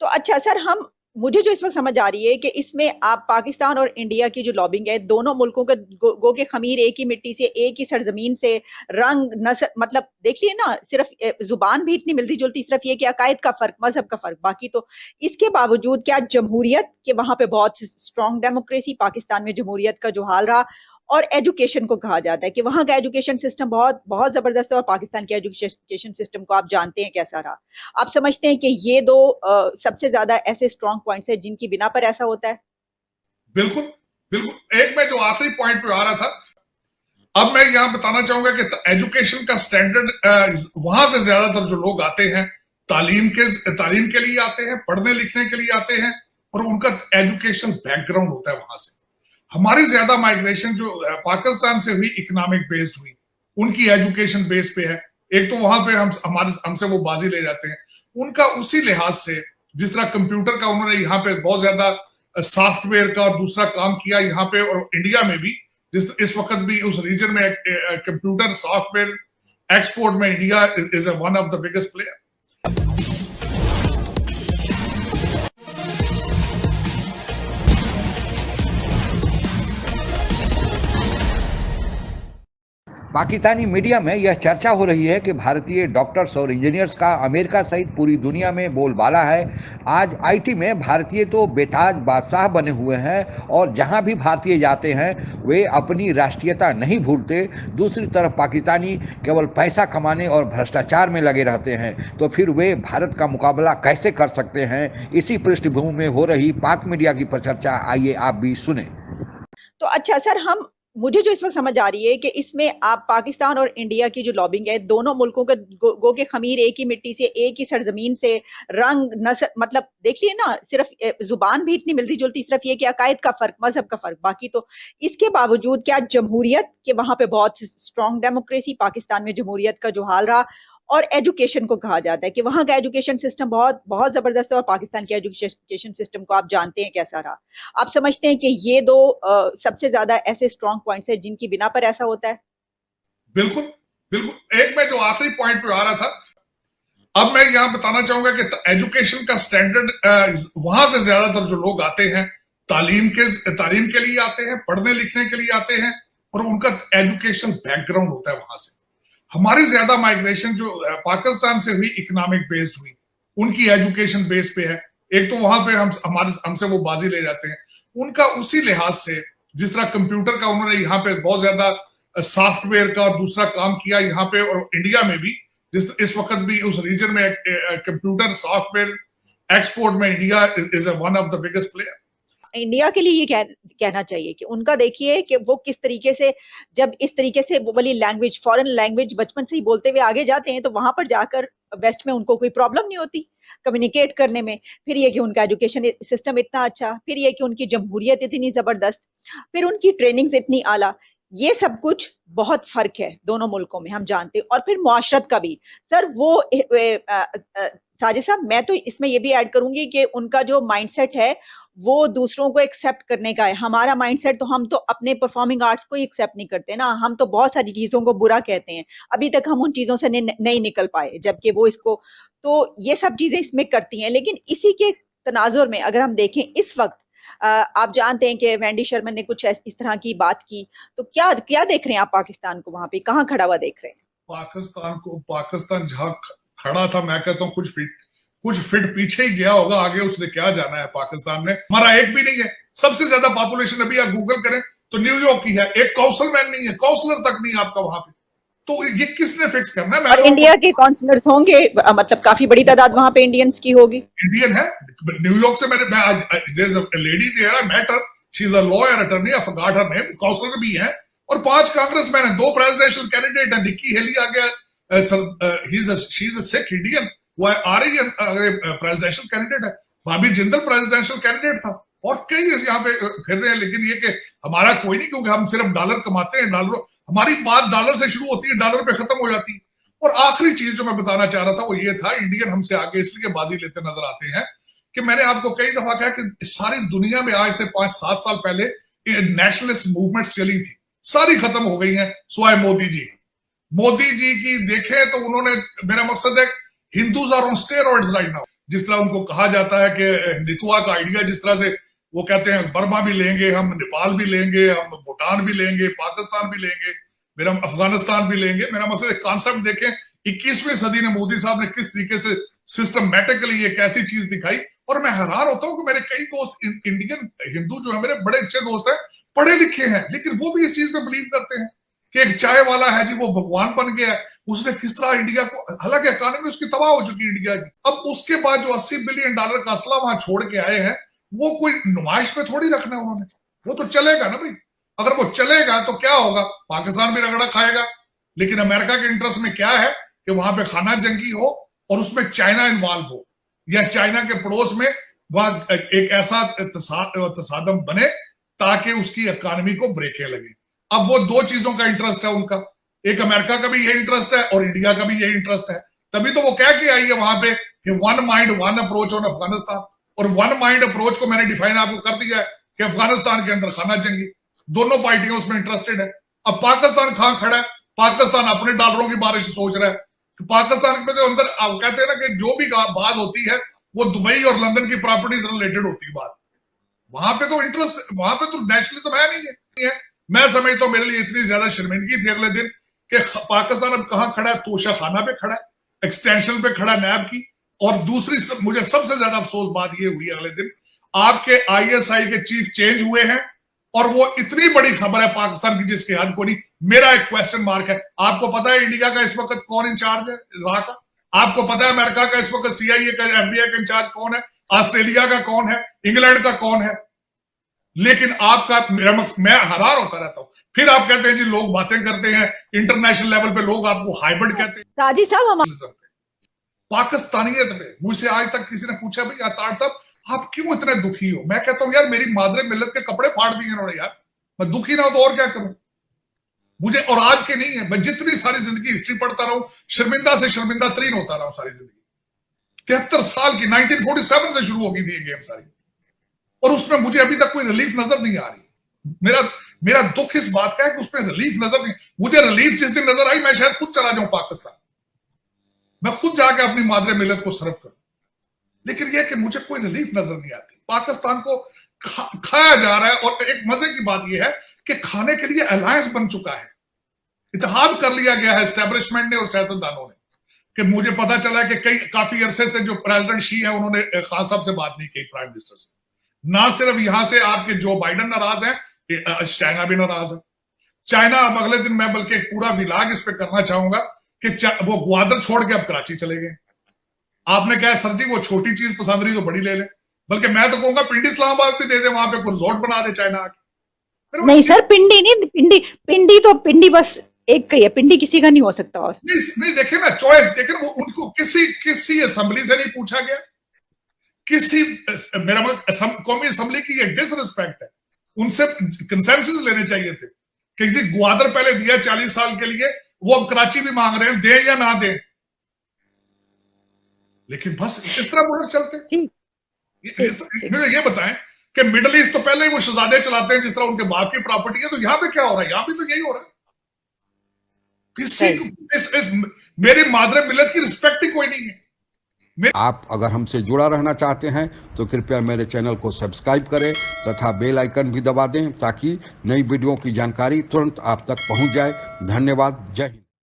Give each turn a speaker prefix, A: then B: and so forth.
A: तो अच्छा सर, हम मुझे जो इस वक्त समझ आ रही है कि इसमें आप पाकिस्तान और इंडिया की जो लॉबिंग है, दोनों मुल्कों के गो के खमीर एक ही मिट्टी से, एक ही सरजमीन से, रंग नस्ल, मतलब देख लिए ना, सिर्फ जुबान भी इतनी मिलती जुलती, सिर्फ ये कि अकायद का फर्क, मजहब का फर्क, बाकी तो इसके बावजूद क्या जमहूरियत के वहां पे बहुत स्ट्रॉन्ग डेमोक्रेसी, पाकिस्तान में जमहूरियत का जो हाल रहा, और एजुकेशन को कहा जाता है कि वहां का एजुकेशन सिस्टम बहुत बहुत जबरदस्त है, और पाकिस्तान के एजुकेशन सिस्टम को आप जानते हैं कैसा रहा। आप समझते हैं कि ये दो सबसे ज्यादा ऐसे स्ट्रॉन्ग पॉइंट्स हैं जिनकी बिना पर ऐसा होता है?
B: बिल्कुल बिल्कुल। एक मैं जो आखिरी पॉइंट पे आ रहा था, अब मैं यहां बताना चाहूंगा कि एजुकेशन का स्टैंडर्ड वहां से ज्यादातर जो लोग आते हैं तालीम के लिए आते हैं, पढ़ने लिखने के लिए आते हैं, और उनका एजुकेशन बैकग्राउंड होता है वहां से। हमारी ज्यादा माइग्रेशन जो पाकिस्तान से हुई इकोनॉमिक बेस्ड हुई, उनकी एजुकेशन बेस पे है। एक तो वहां पे हमसे वो बाजी ले जाते हैं। उनका उसी लिहाज से, जिस तरह कंप्यूटर का उन्होंने यहाँ पे बहुत ज्यादा सॉफ्टवेयर का और दूसरा काम किया यहाँ पे, और इंडिया में भी इस वक्त भी उस रीजन में कंप्यूटर सॉफ्टवेयर एक्सपोर्ट में India is one of the biggest player.
C: Pakistani media में यह चर्चा हो रही है कि भारतीय डॉक्टर्स और इंजीनियर्स का अमेरिका सहित पूरी दुनिया में बोलबाला है। आज आईटी में भारतीय तो बेताज बादशाह बने हुए हैं, और जहां भी भारतीय जाते हैं वे अपनी राष्ट्रीयता नहीं भूलते। दूसरी तरफ पाकिस्तानी केवल पैसा कमाने और भ्रष्टाचार में लगे रहते हैं, तो फिर वे भारत का मुकाबला कैसे कर सकते हैं? इसी पृष्ठभूमि में हो रही पाक मीडिया की परिचर्चा आइए आप भी सुने।
A: तो अच्छा सर, हम मुझे जो इस वक्त समझ आ रही है कि इसमें आप पाकिस्तान और इंडिया की जो लॉबिंग है, दोनों मुल्कों के गो के खमीर एक ही मिट्टी से, एक ही सरजमीन से, रंग नस्ल, मतलब देख लिए ना, सिर्फ जुबान भी इतनी मिलती जुलती, सिर्फ ये कि अकायद का फर्क, मजहब का फर्क, बाकी तो इसके बावजूद क्या जमहूरियत के वहां पे बहुत स्ट्रॉन्ग डेमोक्रेसी, पाकिस्तान में जमहूरियत का जो हाल रहा, और एजुकेशन को कहा जाता है कि वहां का एजुकेशन सिस्टम बहुत बहुत जबरदस्त है, और पाकिस्तान के एजुकेशन सिस्टम को आप जानते हैं कैसा रहा। आप समझते हैं कि ये दो सबसे ज्यादा ऐसे स्ट्रॉन्ग पॉइंट्स हैं जिनकी बिना पर ऐसा होता है?
B: बिल्कुल बिल्कुल। एक मैं जो आखिरी पॉइंट पे आ रहा था, अब मैं यहां बताना चाहूंगा कि एजुकेशन का स्टैंडर्ड वहां से ज्यादातर जो लोग आते हैं तालीम के लिए आते हैं, पढ़ने लिखने के लिए आते हैं, और उनका एजुकेशन बैकग्राउंड होता है वहां से। हमारी ज्यादा माइग्रेशन जो पाकिस्तान से हुई इकोनॉमिक बेस्ड हुई, उनकी एजुकेशन बेस पे है। एक तो वहां पे हमसे वो बाजी ले जाते हैं। उनका उसी लिहाज से, जिस तरह कंप्यूटर का उन्होंने यहाँ पे बहुत ज्यादा सॉफ्टवेयर का और दूसरा काम किया यहाँ पे, और इंडिया में भी इस वक्त भी उस रीजन में कंप्यूटर सॉफ्टवेयर एक्सपोर्ट में India is one of the biggest player.
A: India के लिए ये कहना चाहिए कि उनका देखिए कि वो किस तरीके से, जब इस तरीके से वो वाली लैंग्वेज, फॉरेन लैंग्वेज बचपन से ही बोलते हुए आगे जाते हैं, तो वहां पर जाकर वेस्ट में उनको कोई प्रॉब्लम नहीं होती कम्युनिकेट करने में। फिर ये कि उनका एजुकेशन सिस्टम इतना अच्छा, फिर ये कि उनकी जमहूरियत इतनी जबरदस्त, फिर उनकी ट्रेनिंग्स इतनी आला, ये सब कुछ बहुत फर्क है दोनों मुल्कों में, हम जानते हैं। और फिर मुआशरत का भी सर, वो साजिद साहब, मैं तो इसमें ये भी ऐड करूंगी कि उनका जो माइंडसेट है वो दूसरों को एक्सेप्ट करने का है। हमारा माइंडसेट तो, हम तो अपने परफॉर्मिंग आर्ट्स को ही एक्सेप्ट नहीं करते ना, हम तो बहुत सारी चीजों को बुरा कहते हैं। अभी तक हम उन चीजों से नहीं निकल पाए, जबकि वो इसको, तो ये सब चीजें इसमें करती हैं। लेकिन इसी के तनाजुर में अगर हम देखें इस वक्त, आप जानते हैं कि वैंडी शर्मा ने कुछ इस तरह की बात की, तो क्या क्या देख रहे हैं आप पाकिस्तान को, वहां पे कहाँ खड़ा हुआ देख रहे हैं?
B: पाकिस्तान जहां खड़ा था, मैं कहता हूँ कुछ फिट पीछे ही गया होगा, आगे उसने क्या जाना है। पाकिस्तान में हमारा एक भी नहीं है। सबसे ज्यादा पॉपुलेशन अभी आप गूगल करें तो न्यूयॉर्क की है, एक काउंसलमैन नहीं है, काउंसलर तक नहीं आपका वहां पे। तो ये किसने फिक्स करना है?
A: और इंडिया के काउंसलर्स होंगे, मतलब काफी बड़ी तादाद वहां पे इंडियंस की होगी।
B: इंडियन है। न्यूयॉर्क से lady there, I met her, she is a lawyer attorney, I forgot her name, counsellor भी है, और 5 कांग्रेसमैन है, 2 प्रेसिडेंशियल कैंडिडेट है। निक्की हेली आ गया, she is a Sikh Indian, वो आ रही है प्रेसिडेंशियल कैंडिडेट है। भाभी जिंदल प्रेसिडेंशियल कैंडिडेट था, और कई यहाँ पे फिर रहे हैं। लेकिन ये कि हमारा कोई नहीं, क्योंकि हम सिर्फ डॉलर कमाते हैं, डॉलर, हमारी बात डॉलर से शुरू होती है, डॉलर पे खत्म हो जाती है। और आखिरी चीज जो मैं बताना चाह रहा था वो ये था, इंडियन हमसे आगे इसलिए बाजी लेते नजर आते हैं कि मैंने आपको कई दफा कहा कि सारी दुनिया में आज से 5-7 साल पहले नेशनलिस्ट मूवमेंट्स चली थी, सारी खत्म हो गई हैं सिवाय मोदी जी की देखें तो उन्होंने, मेरा मकसद है, Hindus are on steroids right now. जिस तरह उनको कहा जाता है कि हिंदुत्व का आइडिया, जिस तरह से वो कहते हैं बर्मा भी लेंगे हम, नेपाल भी लेंगे हम, भूटान भी लेंगे, पाकिस्तान भी लेंगे, फिर हम अफगानिस्तान भी लेंगे। मेरा मतलब कॉन्सेप्ट देखें 21वीं सदी में मोदी साहब ने किस तरीके से सिस्टमैटिकली एक ऐसी चीज दिखाई। और मैं हैरान होता हूं कि मेरे कई दोस्त इंडियन हिंदू जो है, मेरे बड़े अच्छे दोस्त हैं, पढ़े लिखे हैं, लेकिन वो भी इस चीज में बिलीव करते हैं कि एक चाय वाला है जी वो भगवान बन गया है, उसने किस तरह इंडिया को, हालांकि इकोनॉमी उसकी तबाह हो चुकी है इंडिया की। अब उसके बाद जो $80 बिलियन का असला वहां छोड़ के आए हैं, वो कोई नुमाइश पे थोड़ी रखना है उन्होंने, वो तो चलेगा ना भाई। अगर वो चलेगा तो क्या होगा, पाकिस्तान भी रगड़ा खाएगा। लेकिन अमेरिका के इंटरेस्ट में क्या है कि वहां पे खाना जंगी हो और उसमें चाइना इन्वॉल्व हो, या चाइना के पड़ोस में वहां एक ऐसा तसादम बने ताकि उसकी इकोनॉमी को ब्रेकें लगे। अब वो दो चीजों का इंटरेस्ट है उनका, एक अमेरिका का भी यही इंटरेस्ट है और इंडिया का भी यही इंटरेस्ट है। तभी तो वो कह के आई है वहां पे कि one mind one approach on Afghanistan. और वन माइंड अप्रोच को मैंने डिफाइन आपको कर दिया है कि अफगानिस्तान के अंदर खाना जंगी, दोनों पार्टियां उसमें इंटरेस्टेड है। अब पाकिस्तान कहां खड़ा है, पाकिस्तान अपने डॉलरों की बारिश सोच रहा है। पाकिस्तान में तो अंदर आप कहते हैं ना कि जो भी बात होती है वो दुबई और लंदन की प्रॉपर्टीज रिलेटेड होती है बात, वहां पे तो इंटरेस्ट, वहां पे तो नेशनलिज्म है नहीं है। मैं समझता हूं मेरे लिए इतनी ज्यादा शर्मिंदगी थी अगले दिन कि पाकिस्तान अब कहां खड़ा है, तोशा खाना पे खड़ा है, एक्सटेंशन पे खड़ा नैब की। और दूसरी मुझे सबसे ज्यादा अफसोस बात ये हुई अगले दिन, आपके ISI के चीफ चेंज हुए हैं और वो इतनी बड़ी खबर है पाकिस्तान की जिसके हद को नहीं। मेरा एक क्वेश्चन मार्क है, आपको पता है इंडिया का इस वक्त कौन इंचार्ज है रहा का? आपको पता है अमेरिका का इस वक्त CIA का FBI का इंचार्ज कौन है? ऑस्ट्रेलिया का कौन है? इंग्लैंड का कौन है? लेकिन आपका मैं हैरान होता रहता हूं। फिर आप कहते हैं जी लोग बातें करते हैं, इंटरनेशनल लेवल पे लोग आपको हाइब्रिड कहते हैं।
A: साजिद साहब,
B: पाकिस्तानियत में मुझसे आज तक किसी ने पूछा भाई अतार साहब आप क्यों इतने दुखी हो? मैं कहता हूं यार मेरी मादरे मिल्लत के कपड़े फाड़ दिए इन्होंने यार, मैं दुखी ना हो तो और क्या करूं मुझे। और आज के नहीं है, मैं जितनी सारी जिंदगी हिस्ट्री पढ़ता रहूं, शर्मिंदा से शर्मिंदा तरीन होता रहा सारी जिंदगी। 73 साल की 1947 से शुरू हो गई थी ये गेम सारी, और उसमें मुझे अभी तक कोई रिलीफ नजर नहीं आ रही। मेरा दुख इस बात का है कि उसमें रिलीफ नजर नहीं। मुझे रिलीफ जिस दिन नजर आई मैं शायद खुद चला जाऊं पाकिस्तान, मैं खुद जाके अपनी मादरे मिल्लत को सर्व करूं, लेकिन यह कि मुझे कोई रिलीफ नजर नहीं आती। पाकिस्तान को खाया जा रहा है। और एक मजे की बात यह है कि खाने के लिए अलायंस बन चुका है, इत्तेहाद कर लिया गया है एस्टेब्लिशमेंट ने और सियासतदानों ने। कि मुझे पता चला है कि काफी अरसे से जो प्रेसिडेंट शी है उन्होंने खान साहब से बात नहीं की, प्राइम मिनिस्टर से। ना सिर्फ यहां से आपके जो बाइडन नाराज है, चाइना भी नाराज है। चाइना अब अगले दिन मैं बल्कि एक पूरा विलाग इस पे करना चाहूंगा कि वो ग्वादर छोड़ के अब कराची चले गए। आपने कहा सर जी वो छोटी चीज पसंद रही तो बड़ी ले ले, बल्कि मैं तो कहूंगा पिंडी इस्लामाबाद भी दे दे, वहां पे कोई रिजॉर्ट बना दे चाइना आके।
A: नहीं सर, पिंडी नहीं, पिंडी बस एक ही है, पिंडी किसी का नहीं हो सकता। और
B: नहीं देखे ना चॉइस, देखे ना, वो उनको किसी असेंबली से नहीं पूछा गया, किसी मेरा मतलब कौमी असेंबली की ये डिसरिस्पेक्ट है। उनसे कंसेंसस लेने चाहिए थे कि जी ग्वादर पहले दिया 40 साल के लिए, वो अब कराची भी मांग रहे हैं, दे या ना दे। लेकिन बस इस तरह मुल्क चलते। मुझे ये बताएं कि मिडिल ईस्ट तो पहले ही वो शहजादे चलाते हैं जिस तरह उनके बाप की प्रॉपर्टी है, तो यहां पे क्या हो रहा है? यहां भी तो यही हो रहा है। किसी मेरी मादरे मिल्लत की रिस्पेक्ट ही कोई नहीं है।
C: आप अगर हमसे जुड़ा रहना चाहते हैं तो कृपया मेरे चैनल को सब्सक्राइब करें तथा बेल आइकन भी दबा दें ताकि नई वीडियो की जानकारी तुरंत आप तक पहुंच जाए। धन्यवाद। जय हिंद।